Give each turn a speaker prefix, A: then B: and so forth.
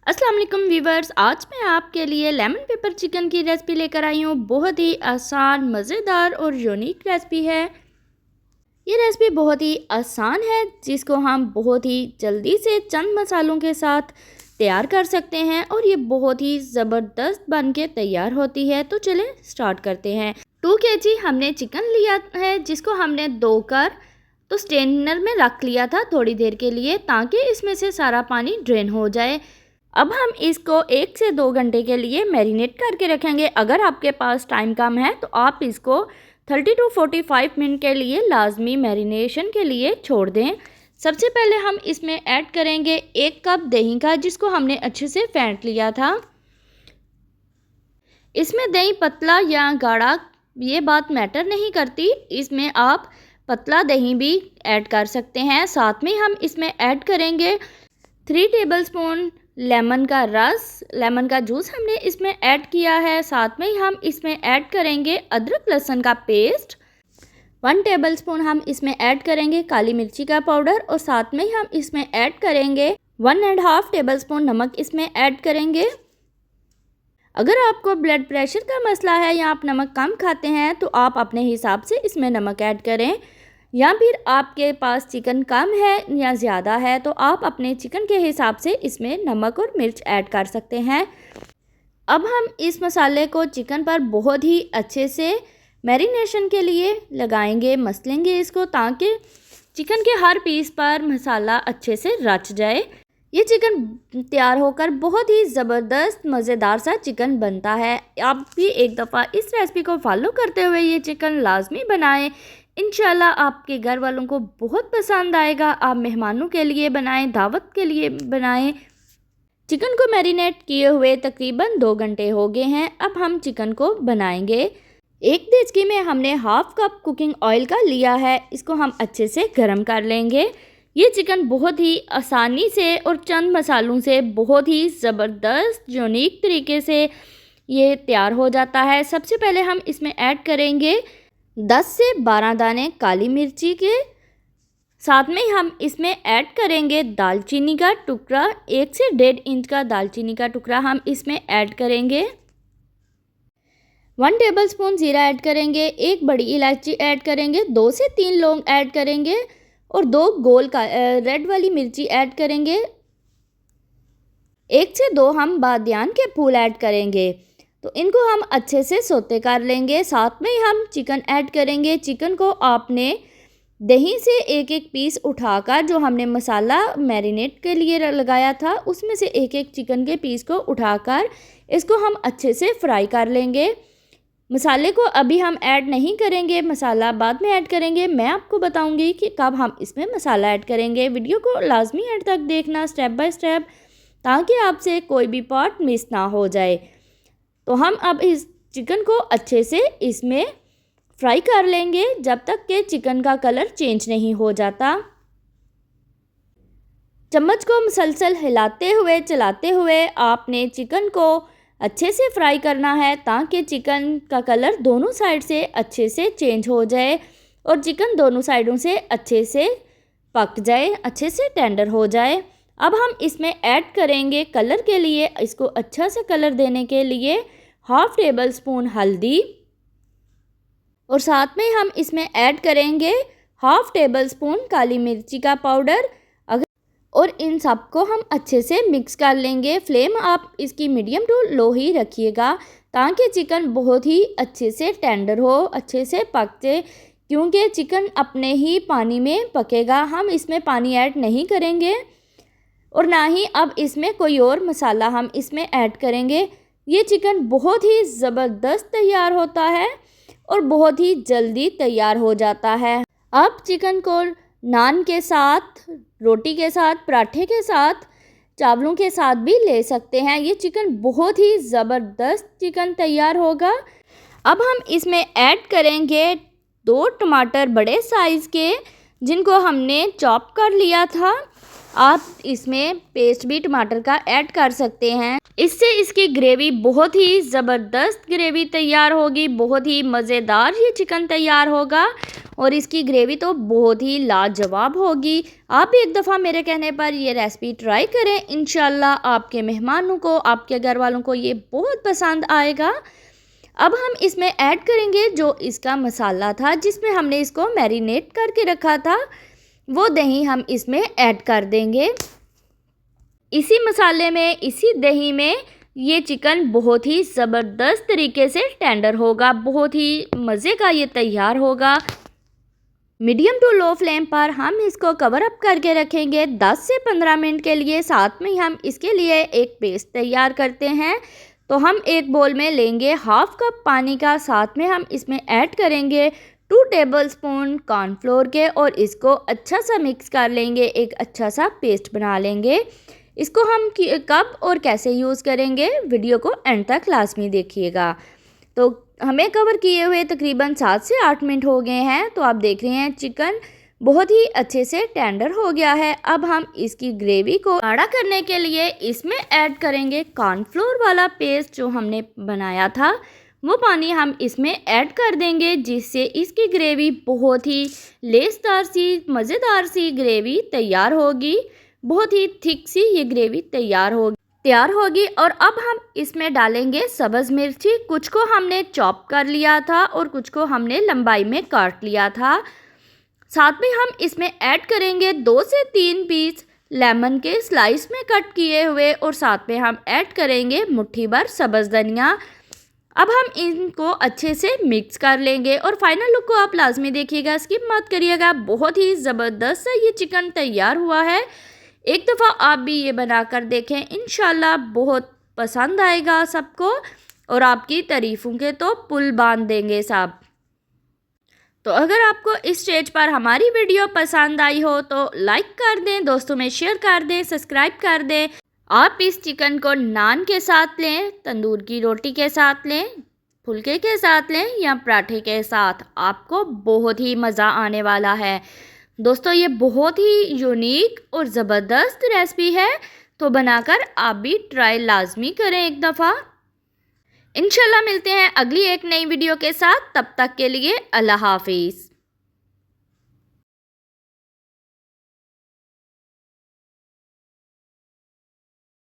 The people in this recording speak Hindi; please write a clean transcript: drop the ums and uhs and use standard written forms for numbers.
A: अस्सलाम वालेकुम व्यूवर्स, आज मैं आपके लिए लेमन पेपर चिकन की रेसिपी लेकर आई हूँ। बहुत ही आसान, मज़ेदार और यूनिक रेसिपी है। ये रेसिपी बहुत ही आसान है जिसको हम बहुत ही जल्दी से चंद मसालों के साथ तैयार कर सकते हैं और ये बहुत ही ज़बरदस्त बन के तैयार होती है। तो चलें स्टार्ट करते हैं। 2 kg हमने चिकन लिया है जिसको हमने धोकर तो स्ट्रेनर में रख लिया था थोड़ी देर के लिए, ताकि इसमें से सारा पानी ड्रेन हो जाए। अब हम इसको 1 से 2 घंटे के लिए मैरिनेट करके रखेंगे। अगर आपके पास टाइम कम है तो आप इसको 30 to 45 मिनट के लिए लाजमी मैरिनेशन के लिए छोड़ दें। सबसे पहले हम इसमें ऐड करेंगे 1 कप दही का, जिसको हमने अच्छे से फेंट लिया था। इसमें दही पतला या गाढ़ा ये बात मैटर नहीं करती, इसमें आप पतला दही भी ऐड कर सकते हैं। साथ में हम इसमें ऐड करेंगे 3 टेबलस्पून लेमन का रस, लेमन का जूस हमने इसमें ऐड किया है। साथ में हम इसमें ऐड करेंगे अदरक लहसुन का पेस्ट, 1 टेबलस्पून हम इसमें ऐड करेंगे काली मिर्ची का पाउडर और साथ में हम इसमें ऐड करेंगे 1.5 टेबलस्पून नमक इसमें ऐड करेंगे। अगर आपको ब्लड प्रेशर का मसला है या आप नमक कम खाते हैं तो आप अपने हिसाब से इसमें नमक ऐड करें, या फिर आपके पास चिकन कम है या ज़्यादा है तो आप अपने चिकन के हिसाब से इसमें नमक और मिर्च ऐड कर सकते हैं। अब हम इस मसाले को चिकन पर बहुत ही अच्छे से मैरिनेशन के लिए लगाएंगे, मसलेंगे इसको, ताकि चिकन के हर पीस पर मसाला अच्छे से रच जाए। ये चिकन तैयार होकर बहुत ही ज़बरदस्त मज़ेदार सा चिकन बनता है। आप भी एक दफ़ा इस रेसिपी को फॉलो करते हुए ये चिकन लाजमी बनाएं। इंशाल्लाह आपके घर वालों को बहुत पसंद आएगा। आप मेहमानों के लिए बनाएं, दावत के लिए बनाएं। चिकन को मैरिनेट किए हुए तकरीबन 2 घंटे हो गए हैं। अब हम चिकन को बनाएंगे। एक देचकी में हमने हाफ कप कुकिंग ऑयल का लिया है, इसको हम अच्छे से गर्म कर लेंगे। ये चिकन बहुत ही आसानी से और चंद मसालों से बहुत ही ज़बरदस्त यूनिक तरीके से ये तैयार हो जाता है। सबसे पहले हम इसमें ऐड करेंगे 10 से 12 दाने काली मिर्ची के। साथ में हम इसमें ऐड करेंगे दालचीनी का टुकड़ा, 1 से 1.5 इंच का दालचीनी का टुकड़ा हम इसमें ऐड करेंगे। 1 टेबलस्पून ज़ीरा ऐड करेंगे, 1 बड़ी इलायची ऐड करेंगे, 2 से 3 लौंग ऐड करेंगे और 2 गोल का रेड वाली मिर्ची ऐड करेंगे। 1 से 2 हम बादियान के फूल ऐड करेंगे। तो इनको हम अच्छे से सौते कर लेंगे। साथ में हम चिकन ऐड करेंगे। चिकन को आपने दही से एक एक पीस उठाकर, जो हमने मसाला मैरिनेट के लिए लगाया था उसमें से एक एक चिकन के पीस को उठाकर इसको हम अच्छे से फ्राई कर लेंगे। मसाले को अभी हम ऐड नहीं करेंगे, मसाला बाद में ऐड करेंगे। मैं आपको बताऊंगी कि कब हम इसमें मसाला ऐड करेंगे। वीडियो को लाजमी एंड तक देखना स्टेप बाय स्टेप, ताकि आपसे कोई भी पार्ट मिस ना हो जाए। तो हम अब इस चिकन को अच्छे से इसमें फ्राई कर लेंगे जब तक कि चिकन का कलर चेंज नहीं हो जाता। चम्मच को मुसलसल हिलाते हुए चलाते हुए आपने चिकन को अच्छे से फ्राई करना है, ताकि चिकन का कलर दोनों साइड से अच्छे से चेंज हो जाए और चिकन दोनों साइडों से अच्छे से पक जाए, अच्छे से टेंडर हो जाए। अब हम इसमें ऐड करेंगे कलर के लिए, इसको अच्छा सा कलर देने के लिए 1/2 टेबलस्पून हल्दी और साथ में हम इसमें ऐड करेंगे 1/2 टेबलस्पून काली मिर्ची का पाउडर। और इन सब को हम अच्छे से मिक्स कर लेंगे। फ्लेम आप इसकी मीडियम टू लो ही रखिएगा, ताकि चिकन बहुत ही अच्छे से टेंडर हो, अच्छे से पक जाए, क्योंकि चिकन अपने ही पानी में पकेगा। हम इसमें पानी ऐड नहीं करेंगे और ना ही अब इसमें कोई और मसाला हम इसमें ऐड करेंगे। ये चिकन बहुत ही ज़बरदस्त तैयार होता है और बहुत ही जल्दी तैयार हो जाता है। अब चिकन को नान के साथ, रोटी के साथ, पराठे के साथ, चावलों के साथ भी ले सकते हैं। ये चिकन बहुत ही ज़बरदस्त चिकन तैयार होगा। अब हम इसमें ऐड करेंगे 2 टमाटर बड़े साइज़ के, जिनको हमने चॉप कर लिया था। आप इसमें पेस्ट भी टमाटर का ऐड कर सकते हैं। इससे इसकी ग्रेवी बहुत ही ज़बरदस्त ग्रेवी तैयार होगी, बहुत ही मज़ेदार ये चिकन तैयार होगा और इसकी ग्रेवी तो बहुत ही लाजवाब होगी। आप भी एक दफ़ा मेरे कहने पर ये रेसिपी ट्राई करें, इंशाल्लाह आपके मेहमानों को, आपके घर वालों को ये बहुत पसंद आएगा। अब हम इसमें ऐड करेंगे जो इसका मसाला था जिसमें हमने इसको मैरिनेट करके रखा था, वो दही हम इसमें ऐड कर देंगे। इसी मसाले में, इसी दही में ये चिकन बहुत ही ज़बरदस्त तरीके से टेंडर होगा, बहुत ही मज़े का ये तैयार होगा। मीडियम टू लो फ्लेम पर हम इसको कवर अप करके रखेंगे 10 से 15 मिनट के लिए। साथ में हम इसके लिए एक पेस्ट तैयार करते हैं। तो हम एक बोल में लेंगे हाफ कप पानी का, साथ में हम इसमें ऐड करेंगे 2 टेबलस्पून कॉर्नफ्लोर के और इसको अच्छा सा मिक्स कर लेंगे, एक अच्छा सा पेस्ट बना लेंगे। इसको हम कब और कैसे यूज़ करेंगे वीडियो को एंड तक लाजमी देखिएगा। तो हमें कवर किए हुए तकरीबन 7 से 8 मिनट हो गए हैं। तो आप देख रहे हैं चिकन बहुत ही अच्छे से टेंडर हो गया है। अब हम इसकी ग्रेवी को गाढ़ा करने के लिए इसमें ऐड करेंगे कॉर्नफ्लोर वाला पेस्ट जो हमने बनाया था, वो पानी हम इसमें ऐड कर देंगे, जिससे इसकी ग्रेवी बहुत ही लेसदार सी, मज़ेदार सी ग्रेवी तैयार होगी। बहुत ही थिक सी ये ग्रेवी तैयार होगी। और अब हम इसमें डालेंगे सब्ज़ मिर्ची, कुछ को हमने चॉप कर लिया था और कुछ को हमने लंबाई में काट लिया था। साथ में हम इसमें ऐड करेंगे 2 से 3 पीस लेमन के स्लाइस में कट किए हुए और साथ में हम ऐड करेंगे मुट्ठी भर सब्ज़ धनिया। अब हम इनको अच्छे से मिक्स कर लेंगे और फाइनल लुक को आप लाजमी देखिएगा, स्किप मत करिएगा। बहुत ही ज़बरदस्त सा ये चिकन तैयार हुआ है। एक दफ़ा आप भी ये बनाकर देखें, इंशाल्लाह बहुत पसंद आएगा सबको और आपकी तारीफ़ों के तो पुल बांध देंगे सब। तो अगर आपको इस स्टेज पर हमारी वीडियो पसंद आई हो तो लाइक कर दें, दोस्तों में शेयर कर दें, सब्सक्राइब कर दें। आप इस चिकन को नान के साथ लें, तंदूर की रोटी के साथ लें, फुलके के साथ लें या पराठे के साथ, आपको बहुत ही मज़ा आने वाला है। दोस्तों ये बहुत ही यूनिक और ज़बरदस्त रेसिपी है, तो बनाकर आप भी ट्राई लाजमी करें एक दफ़ा। इंशाल्लाह मिलते हैं अगली एक नई वीडियो के साथ, तब तक के लिए अल्लाह हाफिज़।